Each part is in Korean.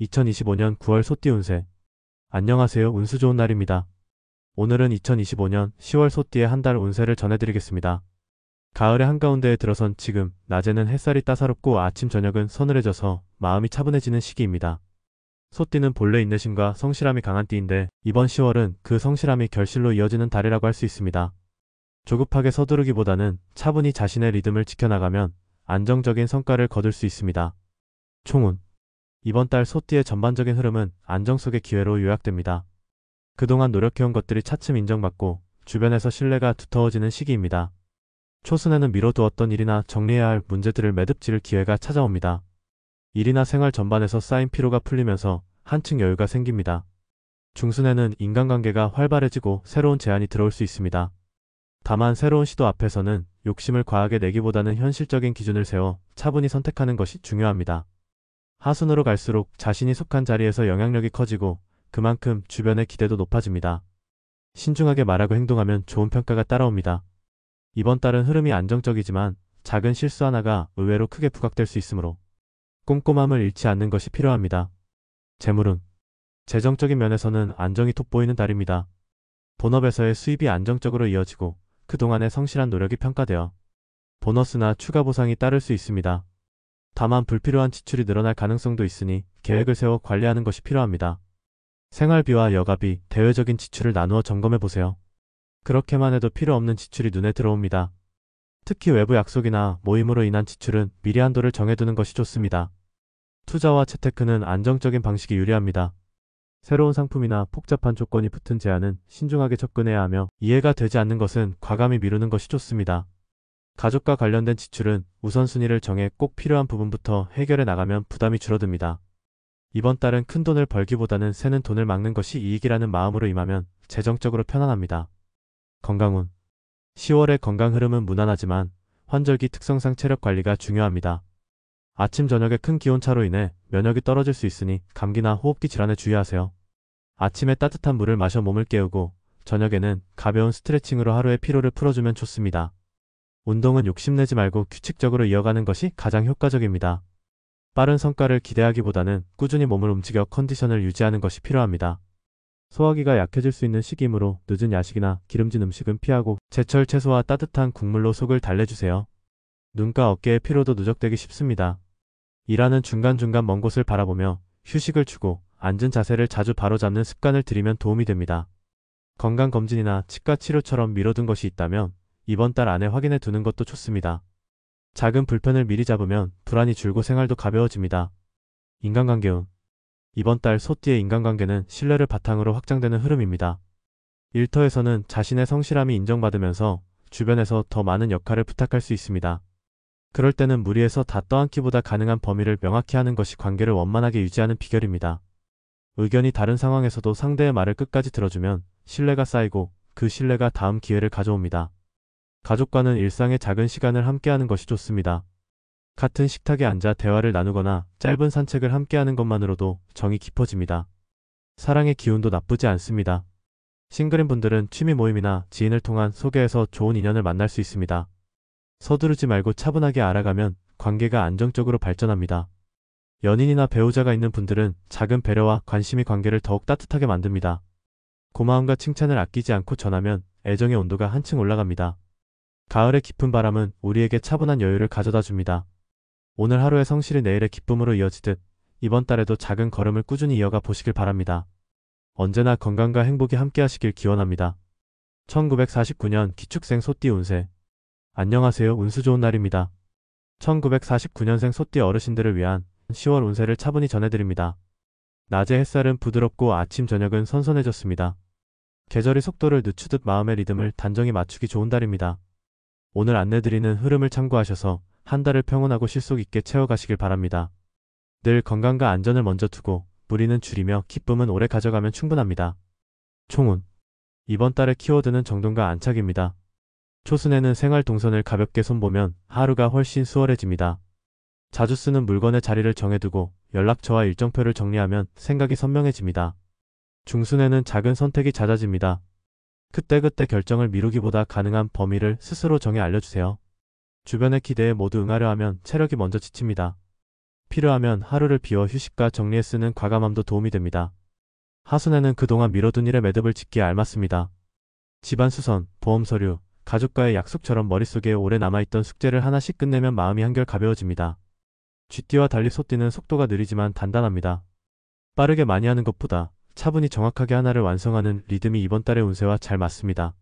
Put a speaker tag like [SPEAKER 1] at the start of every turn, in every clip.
[SPEAKER 1] 2025년 9월 소띠 운세. 안녕하세요. 운수 좋은 날입니다. 오늘은 2025년 10월 소띠의 한 달 운세를 전해드리겠습니다. 가을의 한가운데에 들어선 지금 낮에는 햇살이 따사롭고 아침 저녁은 서늘해져서 마음이 차분해지는 시기입니다. 소띠는 본래 인내심과 성실함이 강한 띠인데 이번 10월은 그 성실함이 결실로 이어지는 달이라고 할 수 있습니다. 조급하게 서두르기보다는 차분히 자신의 리듬을 지켜나가면 안정적인 성과를 거둘 수 있습니다. 총운. 이번 달 소띠의 전반적인 흐름은 안정 속의 기회로 요약됩니다. 그동안 노력해온 것들이 차츰 인정받고 주변에서 신뢰가 두터워지는 시기입니다. 초순에는 미뤄두었던 일이나 정리해야 할 문제들을 매듭 지을 기회가 찾아옵니다. 일이나 생활 전반에서 쌓인 피로가 풀리면서 한층 여유가 생깁니다. 중순에는 인간관계가 활발해지고 새로운 제안이 들어올 수 있습니다. 다만 새로운 시도 앞에서는 욕심을 과하게 내기보다는 현실적인 기준을 세워 차분히 선택하는 것이 중요합니다. 하순으로 갈수록 자신이 속한 자리에서 영향력이 커지고 그만큼 주변의 기대도 높아집니다. 신중하게 말하고 행동하면 좋은 평가가 따라옵니다. 이번 달은 흐름이 안정적이지만 작은 실수 하나가 의외로 크게 부각될 수 있으므로 꼼꼼함을 잃지 않는 것이 필요합니다. 재물운. 재정적인 면에서는 안정이 돋보이는 달입니다. 본업에서의 수입이 안정적으로 이어지고 그동안의 성실한 노력이 평가되어 보너스나 추가 보상이 따를 수 있습니다. 다만 불필요한 지출이 늘어날 가능성도 있으니 계획을 세워 관리하는 것이 필요합니다. 생활비와 여가비, 대외적인 지출을 나누어 점검해보세요. 그렇게만 해도 필요 없는 지출이 눈에 들어옵니다. 특히 외부 약속이나 모임으로 인한 지출은 미리 한도를 정해두는 것이 좋습니다. 투자와 재테크는 안정적인 방식이 유리합니다. 새로운 상품이나 복잡한 조건이 붙은 제안은 신중하게 접근해야 하며 이해가 되지 않는 것은 과감히 미루는 것이 좋습니다. 가족과 관련된 지출은 우선순위를 정해 꼭 필요한 부분부터 해결해 나가면 부담이 줄어듭니다. 이번 달은 큰 돈을 벌기보다는 새는 돈을 막는 것이 이익이라는 마음으로 임하면 재정적으로 편안합니다. 건강운. 10월의 건강 흐름은 무난하지만 환절기 특성상 체력 관리가 중요합니다. 아침 저녁에 큰 기온차로 인해 면역이 떨어질 수 있으니 감기나 호흡기 질환에 주의하세요. 아침에 따뜻한 물을 마셔 몸을 깨우고 저녁에는 가벼운 스트레칭으로 하루의 피로를 풀어주면 좋습니다. 운동은 욕심내지 말고 규칙적으로 이어가는 것이 가장 효과적입니다. 빠른 성과를 기대하기보다는 꾸준히 몸을 움직여 컨디션을 유지하는 것이 필요합니다. 소화기가 약해질 수 있는 시기이므로 늦은 야식이나 기름진 음식은 피하고 제철 채소와 따뜻한 국물로 속을 달래주세요. 눈과 어깨의 피로도 누적되기 쉽습니다. 일하는 중간중간 먼 곳을 바라보며 휴식을 주고 앉은 자세를 자주 바로잡는 습관을 들이면 도움이 됩니다. 건강검진이나 치과 치료처럼 미뤄둔 것이 있다면 이번 달 안에 확인해 두는 것도 좋습니다. 작은 불편을 미리 잡으면 불안이 줄고 생활도 가벼워집니다. 인간관계운. 이번 달 소띠의 인간관계는 신뢰를 바탕으로 확장되는 흐름입니다. 일터에서는 자신의 성실함이 인정받으면서 주변에서 더 많은 역할을 부탁할 수 있습니다. 그럴 때는 무리해서 다 떠안기보다 가능한 범위를 명확히 하는 것이 관계를 원만하게 유지하는 비결입니다. 의견이 다른 상황에서도 상대의 말을 끝까지 들어주면 신뢰가 쌓이고 그 신뢰가 다음 기회를 가져옵니다. 가족과는 일상의 작은 시간을 함께하는 것이 좋습니다. 같은 식탁에 앉아 대화를 나누거나 짧은 산책을 함께하는 것만으로도 정이 깊어집니다. 사랑의 기운도 나쁘지 않습니다. 싱글인 분들은 취미 모임이나 지인을 통한 소개에서 좋은 인연을 만날 수 있습니다. 서두르지 말고 차분하게 알아가면 관계가 안정적으로 발전합니다. 연인이나 배우자가 있는 분들은 작은 배려와 관심이 관계를 더욱 따뜻하게 만듭니다. 고마움과 칭찬을 아끼지 않고 전하면 애정의 온도가 한층 올라갑니다. 가을의 깊은 바람은 우리에게 차분한 여유를 가져다 줍니다. 오늘 하루의 성실이 내일의 기쁨으로 이어지듯 이번 달에도 작은 걸음을 꾸준히 이어가 보시길 바랍니다. 언제나 건강과 행복이 함께하시길 기원합니다. 1949년 기축생 소띠 운세. 안녕하세요. 운수 좋은 날입니다. 1949년생 소띠 어르신들을 위한 10월 운세를 차분히 전해드립니다. 낮의 햇살은 부드럽고 아침 저녁은 선선해졌습니다. 계절이 속도를 늦추듯 마음의 리듬을 단정히 맞추기 좋은 달입니다. 오늘 안내드리는 흐름을 참고하셔서 한 달을 평온하고 실속 있게 채워가시길 바랍니다. 늘 건강과 안전을 먼저 두고 무리는 줄이며 기쁨은 오래 가져가면 충분합니다. 총운. 이번 달의 키워드는 정돈과 안착입니다. 초순에는 생활 동선을 가볍게 손보면 하루가 훨씬 수월해집니다. 자주 쓰는 물건의 자리를 정해두고 연락처와 일정표를 정리하면 생각이 선명해집니다. 중순에는 작은 선택이 잦아집니다. 그때그때 결정을 미루기보다 가능한 범위를 스스로 정해 알려주세요. 주변의 기대에 모두 응하려 하면 체력이 먼저 지칩니다. 필요하면 하루를 비워 휴식과 정리에 쓰는 과감함도 도움이 됩니다. 하순에는 그동안 미뤄둔 일의 매듭을 짓기에 알맞습니다. 집안 수선, 보험 서류, 가족과의 약속처럼 머릿속에 오래 남아있던 숙제를 하나씩 끝내면 마음이 한결 가벼워집니다. 쥐띠와 달리 소띠는 속도가 느리지만 단단합니다. 빠르게 많이 하는 것보다 차분히 정확하게 하나를 완성하는 리듬이 이번 달의 운세와 잘 맞습니다.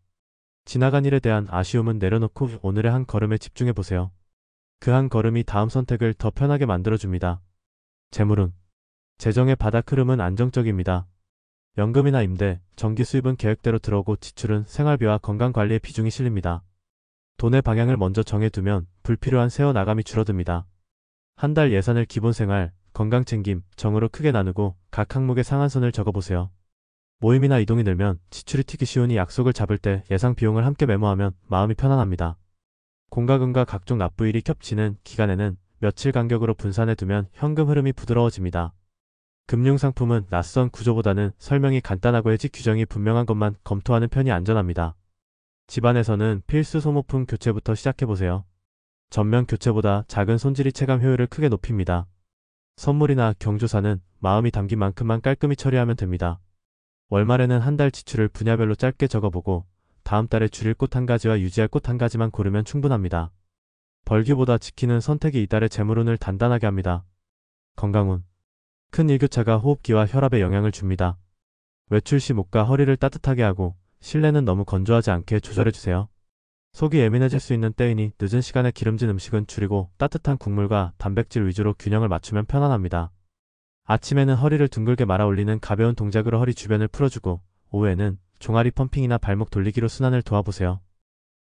[SPEAKER 1] 지나간 일에 대한 아쉬움은 내려놓고 오늘의 한 걸음에 집중해보세요. 그 한 걸음이 다음 선택을 더 편하게 만들어줍니다. 재물운. 재정의 바닥 흐름은 안정적입니다. 연금이나 임대, 정기 수입은 계획대로 들어오고 지출은 생활비와 건강관리에 비중이 실립니다. 돈의 방향을 먼저 정해두면 불필요한 새어나감이 줄어듭니다. 한 달 예산을 기본생활, 건강챙김, 정으로 크게 나누고 각 항목에 상한선을 적어보세요. 모임이나 이동이 늘면 지출이 튀기 쉬우니 약속을 잡을 때 예상 비용을 함께 메모하면 마음이 편안합니다. 공과금과 각종 납부일이 겹치는 기간에는 며칠 간격으로 분산해두면 현금 흐름이 부드러워집니다. 금융상품은 낯선 구조보다는 설명이 간단하고 해지 규정이 분명한 것만 검토하는 편이 안전합니다. 집안에서는 필수 소모품 교체부터 시작해보세요. 전면 교체보다 작은 손질이 체감 효율을 크게 높입니다. 선물이나 경조사는 마음이 담긴 만큼만 깔끔히 처리하면 됩니다. 월말에는 한 달 지출을 분야별로 짧게 적어보고 다음 달에 줄일 꽃 한 가지와 유지할 꽃 한 가지만 고르면 충분합니다. 벌기보다 지키는 선택이 이달의 재물운을 단단하게 합니다. 건강운. 큰 일교차가 호흡기와 혈압에 영향을 줍니다. 외출 시 목과 허리를 따뜻하게 하고 실내는 너무 건조하지 않게 조절해주세요. 속이 예민해질 수 있는 때이니 늦은 시간에 기름진 음식은 줄이고 따뜻한 국물과 단백질 위주로 균형을 맞추면 편안합니다. 아침에는 허리를 둥글게 말아 올리는 가벼운 동작으로 허리 주변을 풀어주고 오후에는 종아리 펌핑이나 발목 돌리기로 순환을 도와보세요.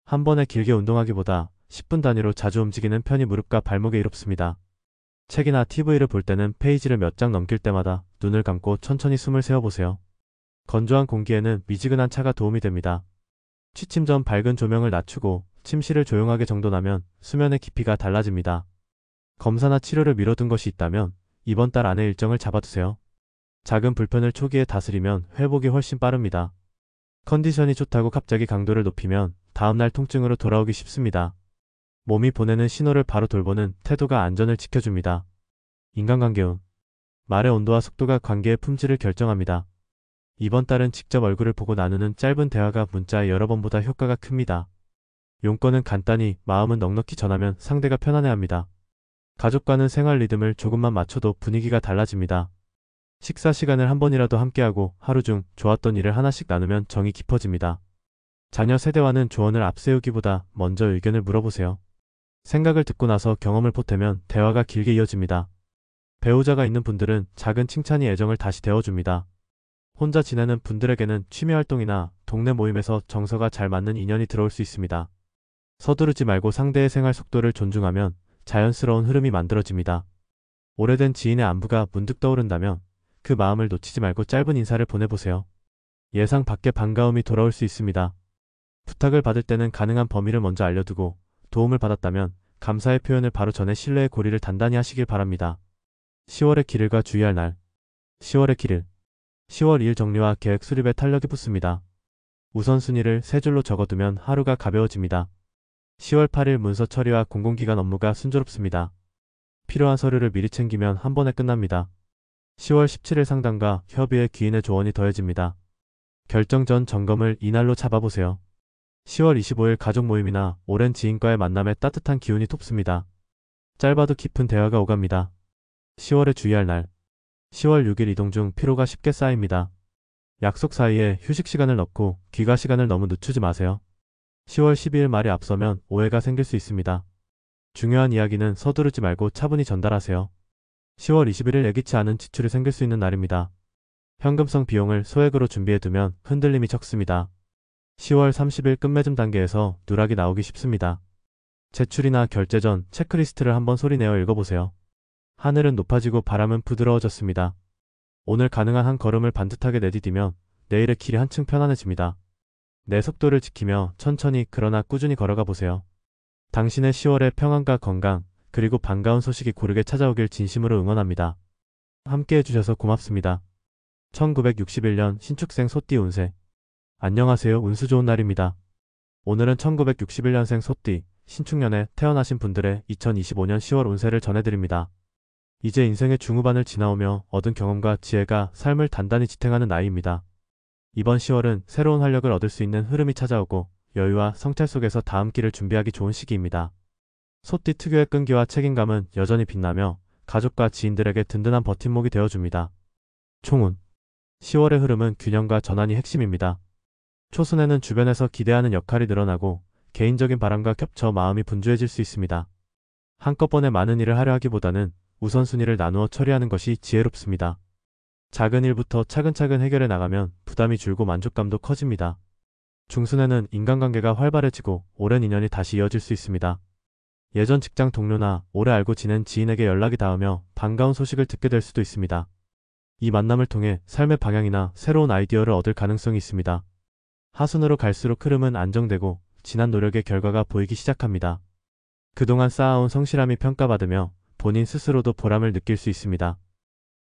[SPEAKER 1] 한 번에 길게 운동하기보다 10분 단위로 자주 움직이는 편이 무릎과 발목에 이롭습니다. 책이나 TV를 볼 때는 페이지를 몇 장 넘길 때마다 눈을 감고 천천히 숨을 세워보세요. 건조한 공기에는 미지근한 차가 도움이 됩니다. 취침 전 밝은 조명을 낮추고 침실을 조용하게 정돈하면 수면의 깊이가 달라집니다. 검사나 치료를 미뤄둔 것이 있다면 이번 달 안에 일정을 잡아두세요. 작은 불편을 초기에 다스리면 회복이 훨씬 빠릅니다. 컨디션이 좋다고 갑자기 강도를 높이면 다음날 통증으로 돌아오기 쉽습니다. 몸이 보내는 신호를 바로 돌보는 태도가 안전을 지켜줍니다. 인간관계운. 말의 온도와 속도가 관계의 품질을 결정합니다. 이번 달은 직접 얼굴을 보고 나누는 짧은 대화가 문자 여러 번보다 효과가 큽니다. 용건은 간단히 마음은 넉넉히 전하면 상대가 편안해합니다. 가족과는 생활 리듬을 조금만 맞춰도 분위기가 달라집니다. 식사 시간을 한 번이라도 함께하고 하루 중 좋았던 일을 하나씩 나누면 정이 깊어집니다. 자녀 세대와는 조언을 앞세우기보다 먼저 의견을 물어보세요. 생각을 듣고 나서 경험을 보태면 대화가 길게 이어집니다. 배우자가 있는 분들은 작은 칭찬이 애정을 다시 데워줍니다. 혼자 지내는 분들에게는 취미활동이나 동네 모임에서 정서가 잘 맞는 인연이 들어올 수 있습니다. 서두르지 말고 상대의 생활 속도를 존중하면 자연스러운 흐름이 만들어집니다. 오래된 지인의 안부가 문득 떠오른다면 그 마음을 놓치지 말고 짧은 인사를 보내보세요. 예상 밖의 반가움이 돌아올 수 있습니다. 부탁을 받을 때는 가능한 범위를 먼저 알려두고 도움을 받았다면 감사의 표현을 바로 전해 신뢰의 고리를 단단히 하시길 바랍니다. 10월의 길일과 주의할 날. 10월의 길일. 10월 2일 정리와 계획 수립에 탄력이 붙습니다. 우선순위를 세 줄로 적어두면 하루가 가벼워집니다. 10월 8일 문서 처리와 공공기관 업무가 순조롭습니다. 필요한 서류를 미리 챙기면 한 번에 끝납니다. 10월 17일 상담과 협의에 귀인의 조언이 더해집니다. 결정 전 점검을 이날로 잡아보세요. 10월 25일 가족 모임이나 오랜 지인과의 만남에 따뜻한 기운이 돋습니다. 짧아도 깊은 대화가 오갑니다. 10월에 주의할 날. 10월 6일 이동 중 피로가 쉽게 쌓입니다. 약속 사이에 휴식 시간을 넣고 귀가 시간을 너무 늦추지 마세요. 10월 12일 말이 앞서면 오해가 생길 수 있습니다. 중요한 이야기는 서두르지 말고 차분히 전달하세요. 10월 21일 예기치 않은 지출이 생길 수 있는 날입니다. 현금성 비용을 소액으로 준비해두면 흔들림이 적습니다. 10월 30일 끝맺음 단계에서 누락이 나오기 쉽습니다. 제출이나 결제 전 체크리스트를 한번 소리내어 읽어보세요. 하늘은 높아지고 바람은 부드러워졌습니다. 오늘 가능한 한 걸음을 반듯하게 내디디면 내일의 길이 한층 편안해집니다. 내 속도를 지키며 천천히 그러나 꾸준히 걸어가 보세요. 당신의 10월의 평안과 건강, 그리고 반가운 소식이 고르게 찾아오길 진심으로 응원합니다. 함께 해주셔서 고맙습니다. 1961년 신축생 소띠 운세. 안녕하세요. 운수 좋은 날입니다. 오늘은 1961년생 소띠, 신축년에 태어나신 분들의 2025년 10월 운세를 전해드립니다. 이제 인생의 중후반을 지나오며 얻은 경험과 지혜가 삶을 단단히 지탱하는 나이입니다. 이번 10월은 새로운 활력을 얻을 수 있는 흐름이 찾아오고 여유와 성찰 속에서 다음 길을 준비하기 좋은 시기입니다. 소띠 특유의 끈기와 책임감은 여전히 빛나며 가족과 지인들에게 든든한 버팀목이 되어줍니다. 총운 10월의 흐름은 균형과 전환이 핵심입니다. 초순에는 주변에서 기대하는 역할이 늘어나고 개인적인 바람과 겹쳐 마음이 분주해질 수 있습니다. 한꺼번에 많은 일을 하려 하기보다는 우선순위를 나누어 처리하는 것이 지혜롭습니다. 작은 일부터 차근차근 해결해 나가면 부담이 줄고 만족감도 커집니다. 중순에는 인간관계가 활발해지고 오랜 인연이 다시 이어질 수 있습니다. 예전 직장 동료나 오래 알고 지낸 지인에게 연락이 닿으며 반가운 소식을 듣게 될 수도 있습니다. 이 만남을 통해 삶의 방향이나 새로운 아이디어를 얻을 가능성이 있습니다. 하순으로 갈수록 흐름은 안정되고 지난 노력의 결과가 보이기 시작합니다. 그동안 쌓아온 성실함이 평가받으며 본인 스스로도 보람을 느낄 수 있습니다.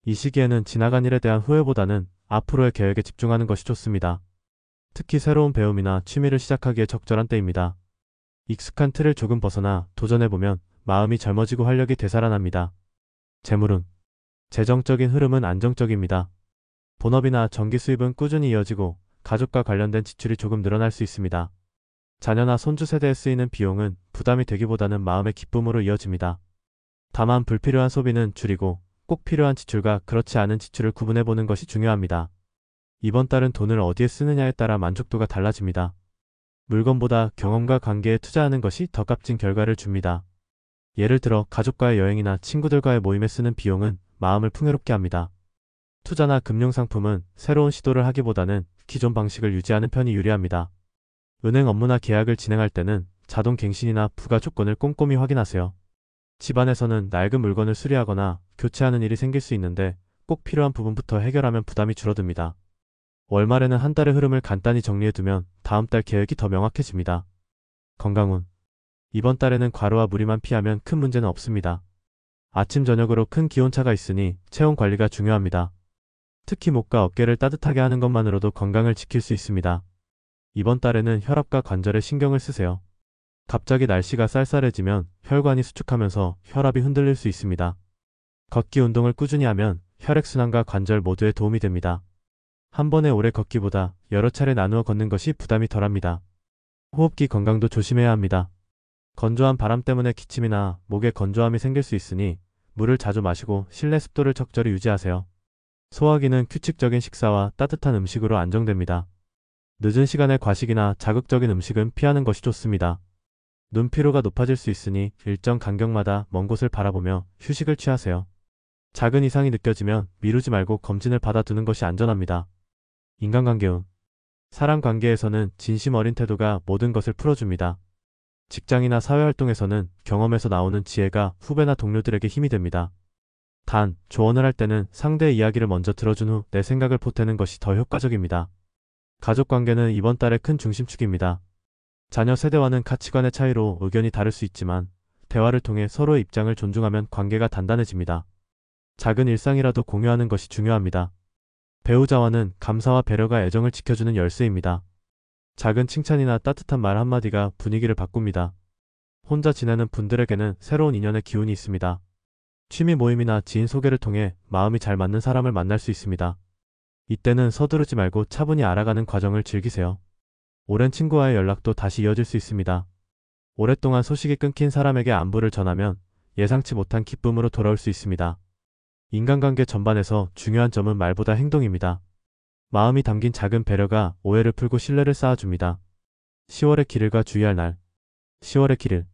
[SPEAKER 1] 이 시기에는 지나간 일에 대한 후회보다는 앞으로의 계획에 집중하는 것이 좋습니다. 특히 새로운 배움이나 취미를 시작하기에 적절한 때입니다. 익숙한 틀을 조금 벗어나 도전해보면 마음이 젊어지고 활력이 되살아납니다. 재물운 재정적인 흐름은 안정적입니다. 본업이나 정기 수입은 꾸준히 이어지고 가족과 관련된 지출이 조금 늘어날 수 있습니다. 자녀나 손주 세대에 쓰이는 비용은 부담이 되기보다는 마음의 기쁨으로 이어집니다. 다만 불필요한 소비는 줄이고 꼭 필요한 지출과 그렇지 않은 지출을 구분해보는 것이 중요합니다. 이번 달은 돈을 어디에 쓰느냐에 따라 만족도가 달라집니다. 물건보다 경험과 관계에 투자하는 것이 더 값진 결과를 줍니다. 예를 들어 가족과의 여행이나 친구들과의 모임에 쓰는 비용은 마음을 풍요롭게 합니다. 투자나 금융상품은 새로운 시도를 하기보다는 기존 방식을 유지하는 편이 유리합니다. 은행 업무나 계약을 진행할 때는 자동 갱신이나 부가 조건을 꼼꼼히 확인하세요. 집안에서는 낡은 물건을 수리하거나 교체하는 일이 생길 수 있는데 꼭 필요한 부분부터 해결하면 부담이 줄어듭니다. 월말에는 한 달의 흐름을 간단히 정리해두면 다음 달 계획이 더 명확해집니다. 건강운 이번 달에는 과로와 무리만 피하면 큰 문제는 없습니다. 아침 저녁으로 큰 기온차가 있으니 체온 관리가 중요합니다. 특히 목과 어깨를 따뜻하게 하는 것만으로도 건강을 지킬 수 있습니다. 이번 달에는 혈압과 관절에 신경을 쓰세요. 갑자기 날씨가 쌀쌀해지면 혈관이 수축하면서 혈압이 흔들릴 수 있습니다. 걷기 운동을 꾸준히 하면 혈액순환과 관절 모두에 도움이 됩니다. 한 번에 오래 걷기보다 여러 차례 나누어 걷는 것이 부담이 덜합니다. 호흡기 건강도 조심해야 합니다. 건조한 바람 때문에 기침이나 목에 건조함이 생길 수 있으니 물을 자주 마시고 실내 습도를 적절히 유지하세요. 소화기는 규칙적인 식사와 따뜻한 음식으로 안정됩니다. 늦은 시간에 과식이나 자극적인 음식은 피하는 것이 좋습니다. 눈피로가 높아질 수 있으니 일정 간격마다 먼 곳을 바라보며 휴식을 취하세요. 작은 이상이 느껴지면 미루지 말고 검진을 받아두는 것이 안전합니다. 인간관계운 사람 관계에서는 진심 어린 태도가 모든 것을 풀어줍니다. 직장이나 사회활동에서는 경험에서 나오는 지혜가 후배나 동료들에게 힘이 됩니다. 단, 조언을 할 때는 상대의 이야기를 먼저 들어준 후 내 생각을 보태는 것이 더 효과적입니다. 가족관계는 이번 달의 큰 중심축입니다. 자녀 세대와는 가치관의 차이로 의견이 다를 수 있지만 대화를 통해 서로의 입장을 존중하면 관계가 단단해집니다. 작은 일상이라도 공유하는 것이 중요합니다. 배우자와는 감사와 배려가 애정을 지켜주는 열쇠입니다. 작은 칭찬이나 따뜻한 말 한마디가 분위기를 바꿉니다. 혼자 지내는 분들에게는 새로운 인연의 기운이 있습니다. 취미 모임이나 지인 소개를 통해 마음이 잘 맞는 사람을 만날 수 있습니다. 이때는 서두르지 말고 차분히 알아가는 과정을 즐기세요. 오랜 친구와의 연락도 다시 이어질 수 있습니다. 오랫동안 소식이 끊긴 사람에게 안부를 전하면 예상치 못한 기쁨으로 돌아올 수 있습니다. 인간관계 전반에서 중요한 점은 말보다 행동입니다. 마음이 담긴 작은 배려가 오해를 풀고 신뢰를 쌓아줍니다. 10월의 길일과 주의할 날 10월의 길일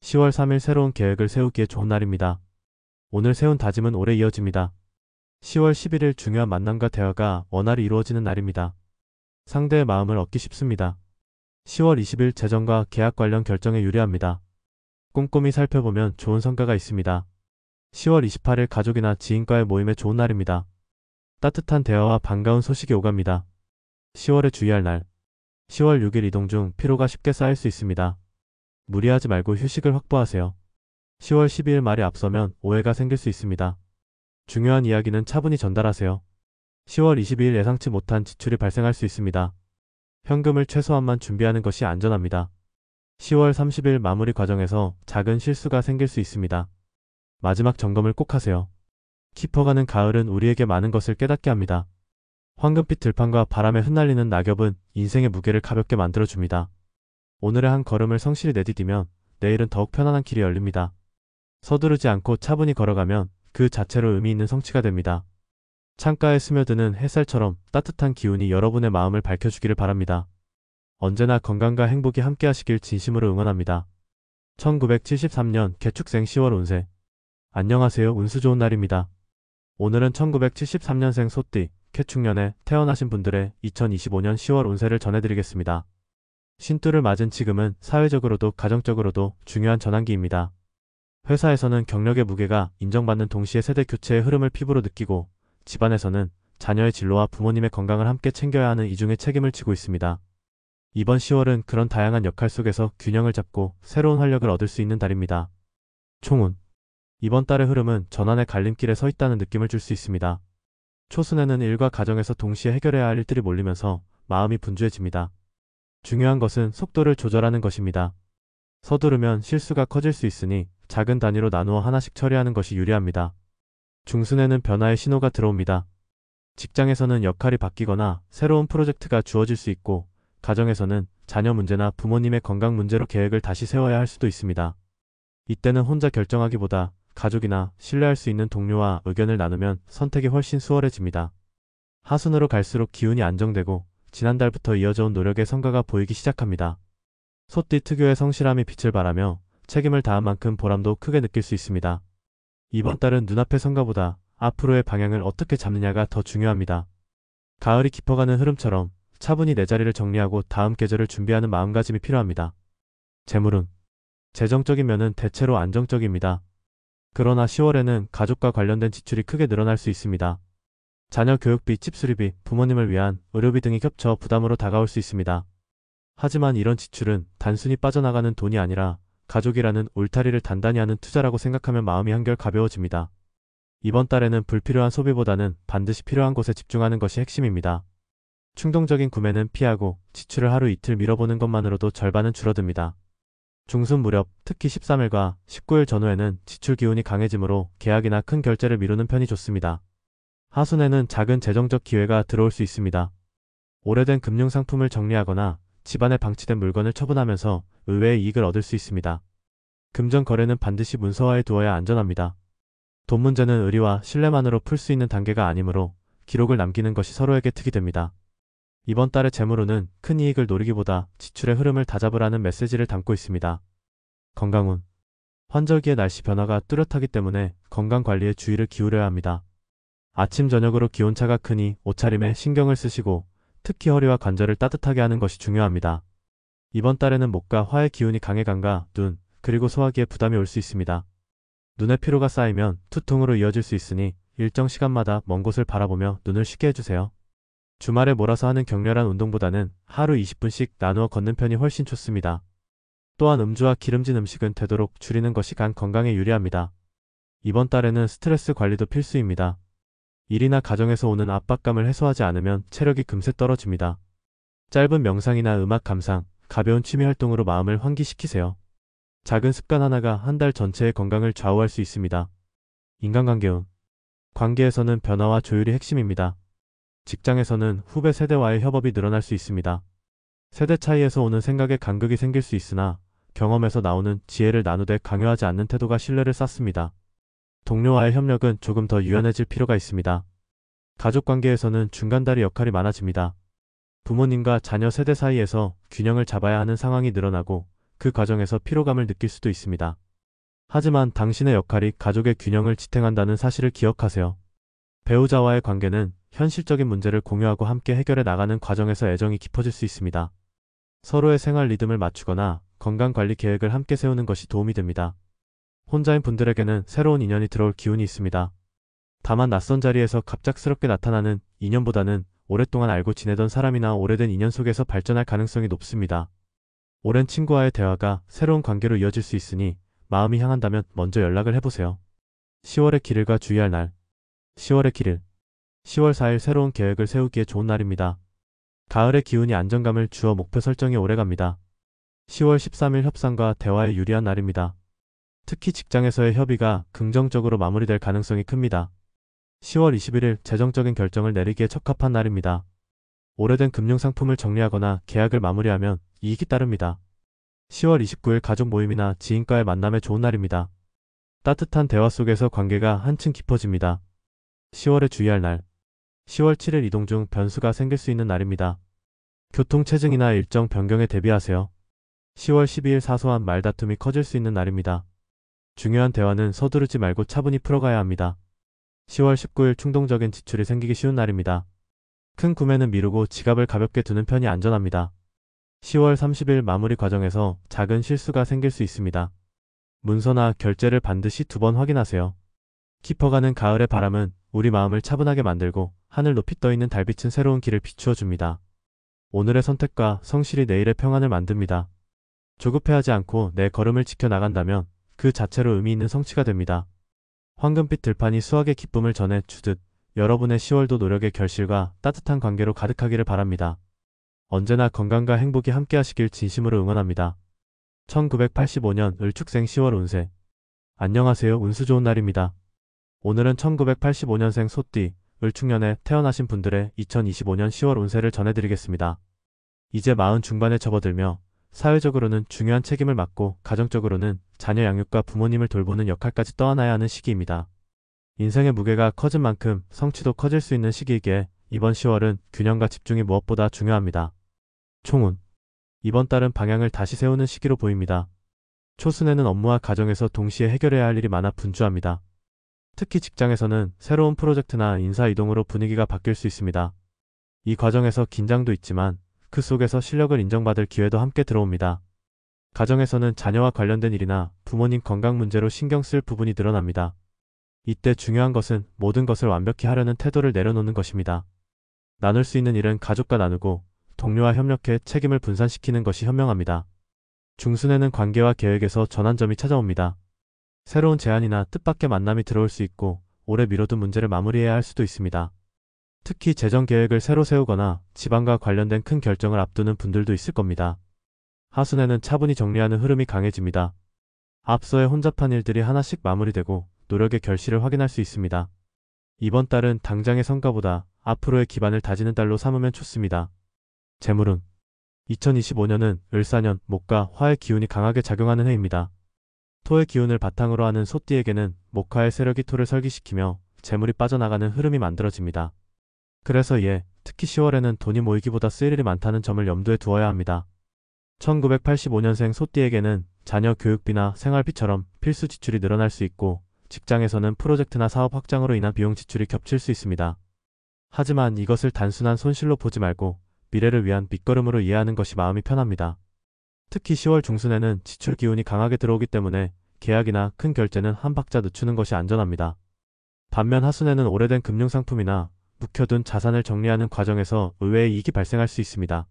[SPEAKER 1] 10월 3일 새로운 계획을 세우기에 좋은 날입니다. 오늘 세운 다짐은 오래 이어집니다. 10월 11일 중요한 만남과 대화가 원활히 이루어지는 날입니다. 상대의 마음을 얻기 쉽습니다. 10월 20일 재정과 계약 관련 결정에 유리합니다. 꼼꼼히 살펴보면 좋은 성과가 있습니다. 10월 28일 가족이나 지인과의 모임에 좋은 날입니다. 따뜻한 대화와 반가운 소식이 오갑니다. 10월에 주의할 날 10월 6일 이동 중 피로가 쉽게 쌓일 수 있습니다. 무리하지 말고 휴식을 확보하세요. 10월 12일 말이 앞서면 오해가 생길 수 있습니다. 중요한 이야기는 차분히 전달하세요. 10월 22일 예상치 못한 지출이 발생할 수 있습니다. 현금을 최소한만 준비하는 것이 안전합니다. 10월 30일 마무리 과정에서 작은 실수가 생길 수 있습니다. 마지막 점검을 꼭 하세요. 깊어가는 가을은 우리에게 많은 것을 깨닫게 합니다. 황금빛 들판과 바람에 흩날리는 낙엽은 인생의 무게를 가볍게 만들어줍니다. 오늘의 한 걸음을 성실히 내디디면 내일은 더욱 편안한 길이 열립니다. 서두르지 않고 차분히 걸어가면 그 자체로 의미 있는 성취가 됩니다. 창가에 스며드는 햇살처럼 따뜻한 기운이 여러분의 마음을 밝혀주기를 바랍니다. 언제나 건강과 행복이 함께하시길 진심으로 응원합니다. 1973년 개축생 10월 운세. 안녕하세요. 운수 좋은 날입니다. 오늘은 1973년생 소띠, 개축년에 태어나신 분들의 2025년 10월 운세를 전해드리겠습니다. 신뚜를 맞은 지금은 사회적으로도 가정적으로도 중요한 전환기입니다. 회사에서는 경력의 무게가 인정받는 동시에 세대 교체의 흐름을 피부로 느끼고, 집안에서는 자녀의 진로와 부모님의 건강을 함께 챙겨야 하는 이중의 책임을 지고 있습니다. 이번 10월은 그런 다양한 역할 속에서 균형을 잡고 새로운 활력을 얻을 수 있는 달입니다. 총운. 이번 달의 흐름은 전환의 갈림길에 서 있다는 느낌을 줄 수 있습니다. 초순에는 일과 가정에서 동시에 해결해야 할 일들이 몰리면서 마음이 분주해집니다. 중요한 것은 속도를 조절하는 것입니다. 서두르면 실수가 커질 수 있으니 작은 단위로 나누어 하나씩 처리하는 것이 유리합니다. 중순에는 변화의 신호가 들어옵니다. 직장에서는 역할이 바뀌거나 새로운 프로젝트가 주어질 수 있고, 가정에서는 자녀 문제나 부모님의 건강 문제로 계획을 다시 세워야 할 수도 있습니다. 이때는 혼자 결정하기보다 가족이나 신뢰할 수 있는 동료와 의견을 나누면 선택이 훨씬 수월해집니다. 하순으로 갈수록 기운이 안정되고 지난달부터 이어져온 노력의 성과가 보이기 시작합니다. 소띠 특유의 성실함이 빛을 발하며 책임을 다한 만큼 보람도 크게 느낄 수 있습니다. 이번 달은 눈앞의 성과보다 앞으로의 방향을 어떻게 잡느냐가 더 중요합니다. 가을이 깊어가는 흐름처럼 차분히 내 자리를 정리하고 다음 계절을 준비하는 마음가짐이 필요합니다. 재물운. 재정적인 면은 대체로 안정적입니다. 그러나 10월에는 가족과 관련된 지출이 크게 늘어날 수 있습니다. 자녀 교육비, 칩수리비, 부모님을 위한 의료비 등이 겹쳐 부담으로 다가올 수 있습니다. 하지만 이런 지출은 단순히 빠져나가는 돈이 아니라 가족이라는 울타리를 단단히 하는 투자라고 생각하면 마음이 한결 가벼워집니다. 이번 달에는 불필요한 소비보다는 반드시 필요한 곳에 집중하는 것이 핵심입니다. 충동적인 구매는 피하고 지출을 하루 이틀 미뤄보는 것만으로도 절반은 줄어듭니다. 중순 무렵, 특히 13일과 19일 전후에는 지출 기운이 강해지므로 계약이나 큰 결제를 미루는 편이 좋습니다. 하순에는 작은 재정적 기회가 들어올 수 있습니다. 오래된 금융상품을 정리하거나 집안에 방치된 물건을 처분하면서 의외의 이익을 얻을 수 있습니다. 금전 거래는 반드시 문서화해 두어야 안전합니다. 돈 문제는 의리와 신뢰만으로 풀 수 있는 단계가 아니므로 기록을 남기는 것이 서로에게 득이 됩니다. 이번 달의 재물운은 큰 이익을 노리기보다 지출의 흐름을 다잡으라는 메시지를 담고 있습니다. 건강운. 환절기의 날씨 변화가 뚜렷하기 때문에 건강관리에 주의를 기울여야 합니다. 아침 저녁으로 기온차가 크니 옷차림에 신경을 쓰시고 특히 허리와 관절을 따뜻하게 하는 것이 중요합니다. 이번 달에는 목과 화의 기운이 강해 간과 눈, 그리고 소화기에 부담이 올 수 있습니다. 눈의 피로가 쌓이면 두통으로 이어질 수 있으니 일정 시간마다 먼 곳을 바라보며 눈을 쉬게 해주세요. 주말에 몰아서 하는 격렬한 운동보다는 하루 20분씩 나누어 걷는 편이 훨씬 좋습니다. 또한 음주와 기름진 음식은 되도록 줄이는 것이 간 건강에 유리합니다. 이번 달에는 스트레스 관리도 필수입니다. 일이나 가정에서 오는 압박감을 해소하지 않으면 체력이 금세 떨어집니다. 짧은 명상이나 음악 감상, 가벼운 취미 활동으로 마음을 환기시키세요. 작은 습관 하나가 한 달 전체의 건강을 좌우할 수 있습니다. 인간관계운. 관계에서는 변화와 조율이 핵심입니다. 직장에서는 후배 세대와의 협업이 늘어날 수 있습니다. 세대 차이에서 오는 생각의 간극이 생길 수 있으나 경험에서 나오는 지혜를 나누되 강요하지 않는 태도가 신뢰를 쌓습니다. 동료와의 협력은 조금 더 유연해질 필요가 있습니다. 가족관계에서는 중간다리 역할이 많아집니다. 부모님과 자녀 세대 사이에서 균형을 잡아야 하는 상황이 늘어나고 그 과정에서 피로감을 느낄 수도 있습니다. 하지만 당신의 역할이 가족의 균형을 지탱한다는 사실을 기억하세요. 배우자와의 관계는 현실적인 문제를 공유하고 함께 해결해 나가는 과정에서 애정이 깊어질 수 있습니다. 서로의 생활 리듬을 맞추거나 건강관리 계획을 함께 세우는 것이 도움이 됩니다. 혼자인 분들에게는 새로운 인연이 들어올 기운이 있습니다. 다만 낯선 자리에서 갑작스럽게 나타나는 인연보다는 오랫동안 알고 지내던 사람이나 오래된 인연 속에서 발전할 가능성이 높습니다. 오랜 친구와의 대화가 새로운 관계로 이어질 수 있으니 마음이 향한다면 먼저 연락을 해보세요. 10월의 길일과 주의할 날. 10월의 길일. 10월 4일 새로운 계획을 세우기에 좋은 날입니다. 가을의 기운이 안정감을 주어 목표 설정에 오래갑니다. 10월 13일 협상과 대화에 유리한 날입니다. 특히 직장에서의 협의가 긍정적으로 마무리될 가능성이 큽니다. 10월 21일 재정적인 결정을 내리기에 적합한 날입니다. 오래된 금융상품을 정리하거나 계약을 마무리하면 이익이 따릅니다. 10월 29일 가족 모임이나 지인과의 만남에 좋은 날입니다. 따뜻한 대화 속에서 관계가 한층 깊어집니다. 10월에 주의할 날. 10월 7일 이동 중 변수가 생길 수 있는 날입니다. 교통 체증이나 일정 변경에 대비하세요. 10월 12일 사소한 말다툼이 커질 수 있는 날입니다. 중요한 대화는 서두르지 말고 차분히 풀어가야 합니다. 10월 19일 충동적인 지출이 생기기 쉬운 날입니다. 큰 구매는 미루고 지갑을 가볍게 두는 편이 안전합니다. 10월 30일 마무리 과정에서 작은 실수가 생길 수 있습니다. 문서나 결제를 반드시 2번 확인하세요. 깊어가는 가을의 바람은 우리 마음을 차분하게 만들고 하늘 높이 떠있는 달빛은 새로운 길을 비추어 줍니다. 오늘의 선택과 성실이 내일의 평안을 만듭니다. 조급해하지 않고 내 걸음을 지켜나간다면 그 자체로 의미 있는 성취가 됩니다. 황금빛 들판이 수확의 기쁨을 전해 주듯 여러분의 10월도 노력의 결실과 따뜻한 관계로 가득하기를 바랍니다. 언제나 건강과 행복이 함께하시길 진심으로 응원합니다. 1985년 을축생 10월 운세. 안녕하세요. 운수 좋은 날입니다. 오늘은 1985년생 소띠, 을축년에 태어나신 분들의 2025년 10월 운세를 전해드리겠습니다. 이제 40 중반에 접어들며 사회적으로는 중요한 책임을 맡고 가정적으로는 자녀 양육과 부모님을 돌보는 역할까지 떠안아야 하는 시기입니다. 인생의 무게가 커진 만큼 성취도 커질 수 있는 시기이기에 이번 10월은 균형과 집중이 무엇보다 중요합니다. 총운. 이번 달은 방향을 다시 세우는 시기로 보입니다. 초순에는 업무와 가정에서 동시에 해결해야 할 일이 많아 분주합니다. 특히 직장에서는 새로운 프로젝트나 인사 이동으로 분위기가 바뀔 수 있습니다. 이 과정에서 긴장도 있지만 그 속에서 실력을 인정받을 기회도 함께 들어옵니다. 가정에서는 자녀와 관련된 일이나 부모님 건강 문제로 신경 쓸 부분이 늘어납니다. 이때 중요한 것은 모든 것을 완벽히 하려는 태도를 내려놓는 것입니다. 나눌 수 있는 일은 가족과 나누고 동료와 협력해 책임을 분산시키는 것이 현명합니다. 중순에는 관계와 계획에서 전환점이 찾아옵니다. 새로운 제안이나 뜻밖의 만남이 들어올 수 있고 오래 미뤄둔 문제를 마무리해야 할 수도 있습니다. 특히 재정 계획을 새로 세우거나 집안과 관련된 큰 결정을 앞두는 분들도 있을 겁니다. 하순에는 차분히 정리하는 흐름이 강해집니다. 앞서의 혼잡한 일들이 하나씩 마무리되고 노력의 결실을 확인할 수 있습니다. 이번 달은 당장의 성과보다 앞으로의 기반을 다지는 달로 삼으면 좋습니다. 재물운. 2025년은 을사년, 목과 화의 기운이 강하게 작용하는 해입니다. 토의 기운을 바탕으로 하는 소띠에게는 목화의 세력이 토를 설기시키며 재물이 빠져나가는 흐름이 만들어집니다. 그래서 특히 10월에는 돈이 모이기보다 쓰일 일이 많다는 점을 염두에 두어야 합니다. 1985년생 소띠에게는 자녀 교육비나 생활비처럼 필수 지출이 늘어날 수 있고 직장에서는 프로젝트나 사업 확장으로 인한 비용 지출이 겹칠 수 있습니다. 하지만 이것을 단순한 손실로 보지 말고 미래를 위한 밑거름으로 이해하는 것이 마음이 편합니다. 특히 10월 중순에는 지출 기운이 강하게 들어오기 때문에 계약이나 큰 결제는 한 박자 늦추는 것이 안전합니다. 반면 하순에는 오래된 금융상품이나 묵혀둔 자산을 정리하는 과정에서 의외의 이익이 발생할 수 있습니다.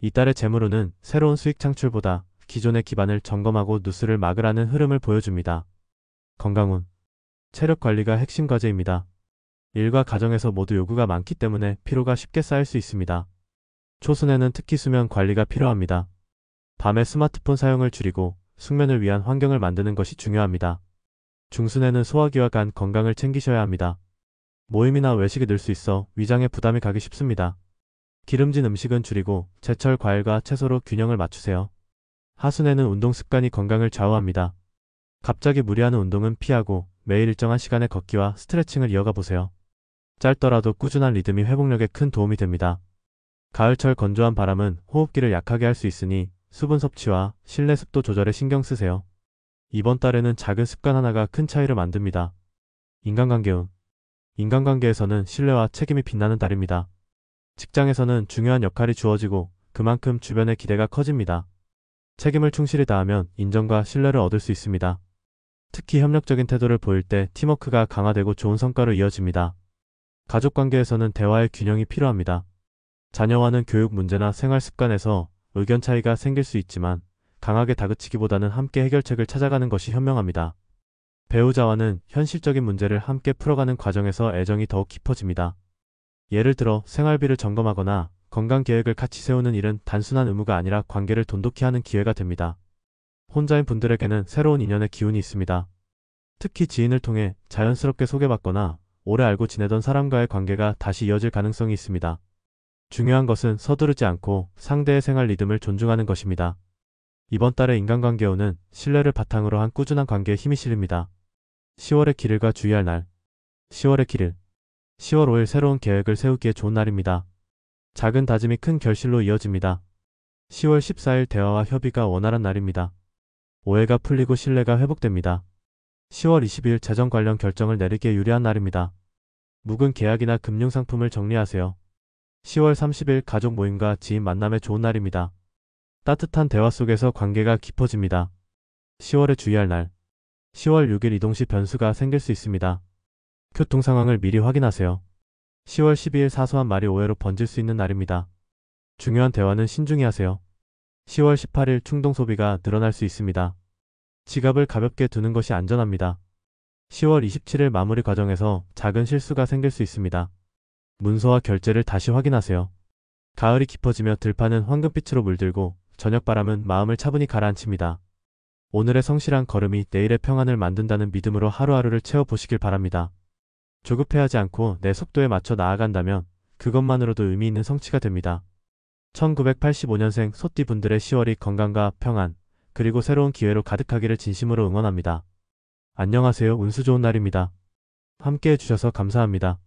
[SPEAKER 1] 이달의 재물운은 새로운 수익 창출보다 기존의 기반을 점검하고 누수를 막으라는 흐름을 보여줍니다. 건강운. 체력 관리가 핵심 과제입니다. 일과 가정에서 모두 요구가 많기 때문에 피로가 쉽게 쌓일 수 있습니다. 초순에는 특히 수면 관리가 필요합니다. 밤에 스마트폰 사용을 줄이고 숙면을 위한 환경을 만드는 것이 중요합니다. 중순에는 소화기와 간 건강을 챙기셔야 합니다. 모임이나 외식이 늘 수 있어 위장에 부담이 가기 쉽습니다. 기름진 음식은 줄이고 제철 과일과 채소로 균형을 맞추세요. 하순에는 운동 습관이 건강을 좌우합니다. 갑자기 무리하는 운동은 피하고 매일 일정한 시간에 걷기와 스트레칭을 이어가 보세요. 짧더라도 꾸준한 리듬이 회복력에 큰 도움이 됩니다. 가을철 건조한 바람은 호흡기를 약하게 할 수 있으니 수분 섭취와 실내 습도 조절에 신경 쓰세요. 이번 달에는 작은 습관 하나가 큰 차이를 만듭니다. 인간관계운. 인간관계에서는 신뢰와 책임이 빛나는 달입니다. 직장에서는 중요한 역할이 주어지고 그만큼 주변의 기대가 커집니다. 책임을 충실히 다하면 인정과 신뢰를 얻을 수 있습니다. 특히 협력적인 태도를 보일 때 팀워크가 강화되고 좋은 성과로 이어집니다. 가족관계에서는 대화의 균형이 필요합니다. 자녀와는 교육 문제나 생활 습관에서 의견 차이가 생길 수 있지만 강하게 다그치기보다는 함께 해결책을 찾아가는 것이 현명합니다. 배우자와는 현실적인 문제를 함께 풀어가는 과정에서 애정이 더욱 깊어집니다. 예를 들어 생활비를 점검하거나 건강 계획을 같이 세우는 일은 단순한 의무가 아니라 관계를 돈독히 하는 기회가 됩니다. 혼자인 분들에게는 새로운 인연의 기운이 있습니다. 특히 지인을 통해 자연스럽게 소개받거나 오래 알고 지내던 사람과의 관계가 다시 이어질 가능성이 있습니다. 중요한 것은 서두르지 않고 상대의 생활 리듬을 존중하는 것입니다. 이번 달의 인간관계 운은 신뢰를 바탕으로 한 꾸준한 관계에 힘이 실립니다. 10월의 길일과 주의할 날. 10월의 길일. 10월 5일 새로운 계획을 세우기에 좋은 날입니다. 작은 다짐이 큰 결실로 이어집니다. 10월 14일 대화와 협의가 원활한 날입니다. 오해가 풀리고 신뢰가 회복됩니다. 10월 20일 재정 관련 결정을 내리기에 유리한 날입니다. 묵은 계약이나 금융상품을 정리하세요. 10월 30일 가족 모임과 지인 만남에 좋은 날입니다. 따뜻한 대화 속에서 관계가 깊어집니다. 10월에 주의할 날. 10월 6일 이동 시 변수가 생길 수 있습니다. 교통 상황을 미리 확인하세요. 10월 12일 사소한 말이 오해로 번질 수 있는 날입니다. 중요한 대화는 신중히 하세요. 10월 18일 충동 소비가 늘어날 수 있습니다. 지갑을 가볍게 두는 것이 안전합니다. 10월 27일 마무리 과정에서 작은 실수가 생길 수 있습니다. 문서와 결제를 다시 확인하세요. 가을이 깊어지며 들판은 황금빛으로 물들고 저녁바람은 마음을 차분히 가라앉힙니다. 오늘의 성실한 걸음이 내일의 평안을 만든다는 믿음으로 하루하루를 채워보시길 바랍니다. 조급해하지 않고 내 속도에 맞춰 나아간다면 그것만으로도 의미 있는 성취가 됩니다. 1985년생 소띠분들의 10월이 건강과 평안, 그리고 새로운 기회로 가득하기를 진심으로 응원합니다. 안녕하세요. 운수 좋은 날입니다. 함께 해주셔서 감사합니다.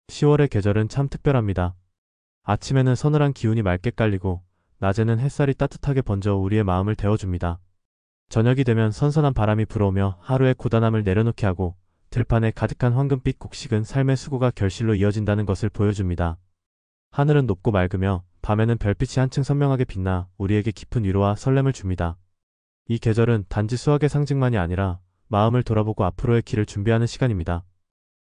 [SPEAKER 1] 10월의 계절은 참 특별합니다. 아침에는 서늘한 기운이 맑게 깔리고 낮에는 햇살이 따뜻하게 번져 우리의 마음을 데워줍니다. 저녁이 되면 선선한 바람이 불어오며 하루의 고단함을 내려놓게 하고 들판에 가득한 황금빛 곡식은 삶의 수고가 결실로 이어진다는 것을 보여줍니다. 하늘은 높고 맑으며 밤에는 별빛이 한층 선명하게 빛나 우리에게 깊은 위로와 설렘을 줍니다. 이 계절은 단지 수확의 상징만이 아니라 마음을 돌아보고 앞으로의 길을 준비하는 시간입니다.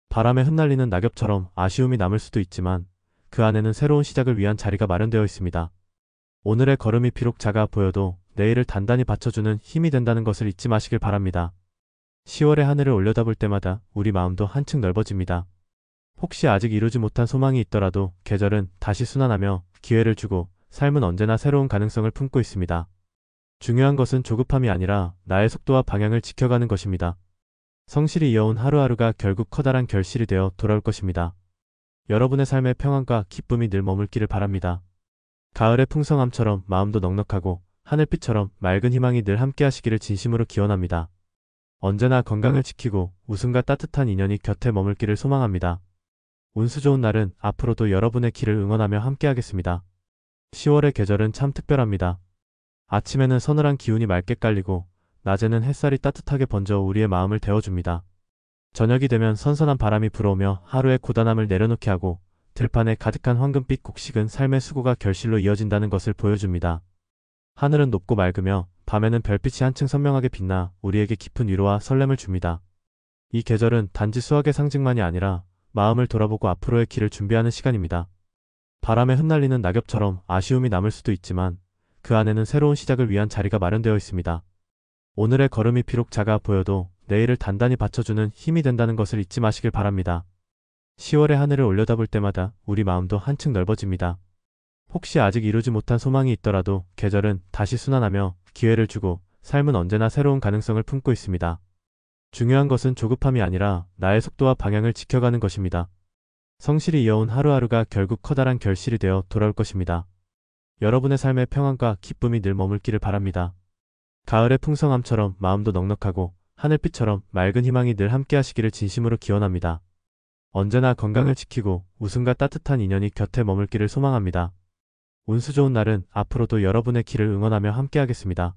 [SPEAKER 1] 바람에 흩날리는 낙엽처럼 아쉬움이 남을 수도 있지만 그 안에는 새로운 시작을 위한 자리가 마련되어 있습니다. 오늘의 걸음이 비록 작아 보여도 내일을 단단히 받쳐주는 힘이 된다는 것을 잊지 마시길 바랍니다. 10월의 하늘을 올려다볼 때마다 우리 마음도 한층 넓어집니다. 혹시 아직 이루지 못한 소망이 있더라도 계절은 다시 순환하며 기회를 주고 삶은 언제나 새로운 가능성을 품고 있습니다. 중요한 것은 조급함이 아니라 나의 속도와 방향을 지켜가는 것입니다. 성실히 이어온 하루하루가 결국 커다란 결실이 되어 돌아올 것입니다. 여러분의 삶의 평안과 기쁨이 늘 머물기를 바랍니다. 가을의 풍성함처럼 마음도 넉넉하고 하늘빛처럼 맑은 희망이 늘 함께 하시기를 진심으로 기원합니다. 언제나 건강을 지키고 웃음과 따뜻한 인연이 곁에 머물기를 소망합니다. 운수 좋은 날은 앞으로도 여러분의 길을 응원하며 함께하겠습니다. 10월의 계절은 참 특별합니다. 아침에는 서늘한 기운이 맑게 깔리고 낮에는 햇살이 따뜻하게 번져 우리의 마음을 데워줍니다. 저녁이 되면 선선한 바람이 불어오며 하루의 고단함을 내려놓게 하고 들판에 가득한 황금빛 곡식은 삶의 수고가 결실로 이어진다는 것을 보여줍니다. 하늘은 높고 맑으며 밤에는 별빛이 한층 선명하게 빛나 우리에게 깊은 위로와 설렘을 줍니다. 이 계절은 단지 수확의 상징만이 아니라 마음을 돌아보고 앞으로의 길을 준비하는 시간입니다. 바람에 흩날리는 낙엽처럼 아쉬움이 남을 수도 있지만 그 안에는 새로운 시작을 위한 자리가 마련되어 있습니다. 오늘의 걸음이 비록 작아 보여도 내일을 단단히 받쳐주는 힘이 된다는 것을 잊지 마시길 바랍니다. 10월의 하늘을 올려다볼 때마다 우리 마음도 한층 넓어집니다. 혹시 아직 이루지 못한 소망이 있더라도 계절은 다시 순환하며 기회를 주고 삶은 언제나 새로운 가능성을 품고 있습니다. 중요한 것은 조급함이 아니라 나의 속도와 방향을 지켜가는 것입니다. 성실히 이어온 하루하루가 결국 커다란 결실이 되어 돌아올 것입니다. 여러분의 삶의 평안과 기쁨이 늘 머물기를 바랍니다. 가을의 풍성함처럼 마음도 넉넉하고 하늘빛처럼 맑은 희망이 늘 함께 하시기를 진심으로 기원합니다. 언제나 건강을 지키고 웃음과 따뜻한 인연이 곁에 머물기를 소망합니다. 운수 좋은 날은 앞으로도 여러분의 길을 응원하며 함께하겠습니다.